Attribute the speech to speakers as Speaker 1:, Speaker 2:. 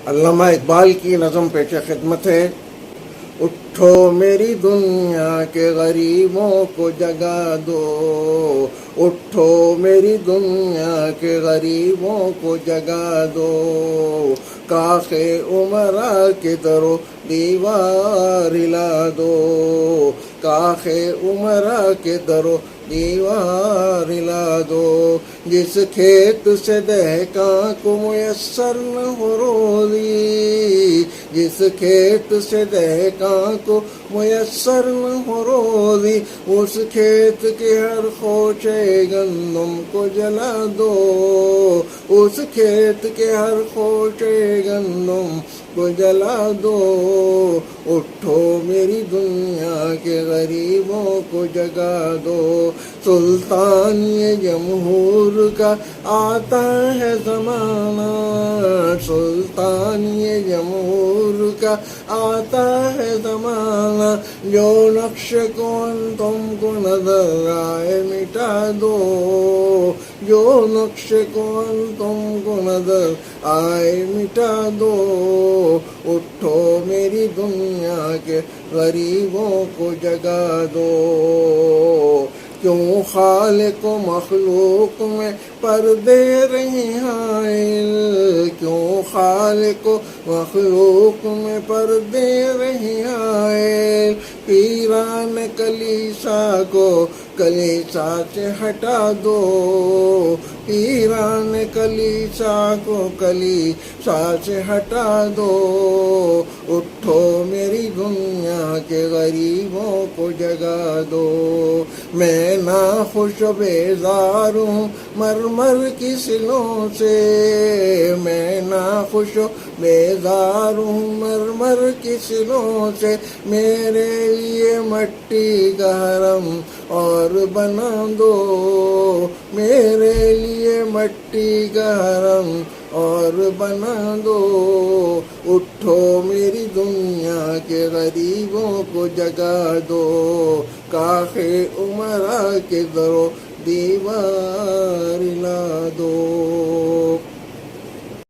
Speaker 1: علامہ اقبال کی نظم پیش خدمت ہے۔ اٹھو میری دنیا کے غریبوں کو جگا دو، اٹھو میری دنیا کے غریبوں کو جگا دو، کاخ عمرا کے در و دیوار ہلا دو، کاخ عمرا کے در و دیوار ہلا دو، جس کھیت سے دہقاں کو میسر نہ ہو روزی، جس کھیت سے دہقاں کو میسر نہ ہو روزی، اس کھیت کے ہر خوشے گندم کو جلا دو، اس کھیت کے ہر خوشے گندم کو جلا دو، اٹھو میری دنیا کے غریبوں کو جگا دو۔ سلطان یہ جمہور کا آتا ہے زمانہ، سلطان یہ جمہور کا آتا ہے زمانہ، جو نقش کون تم کو نظر آئے مٹا دو، جو نقش کون تم کو نظر آئے مٹا دو، اٹھو میری دنیا کے غریبوں کو جگا دو۔ کیوں خالق و مخلوق میں پردے رہے حائل، کیوں خالق و مخلوق میں پردے رہے حائل، پیران کلیسا کو کلیسا سے ہٹا دو، پیران کلیسا کو کلیسا سے ہٹا دو، اٹھو میری دنیا کے غریبوں کو جگا دو۔ میں ناخوش و بیزار ہوں مرمر کی سلوں سے، میں ناخوش و بیزار ہوں مرمر کی سلوں سے، میرے لیے مٹی کا حرم اور بنا دو، میرے لیے مٹی کا حرم اور بنا دو، اٹھو میری دنیا کے غریبوں کو جگا دو، کاخ عمرا کے در و دیوار ہلا دو۔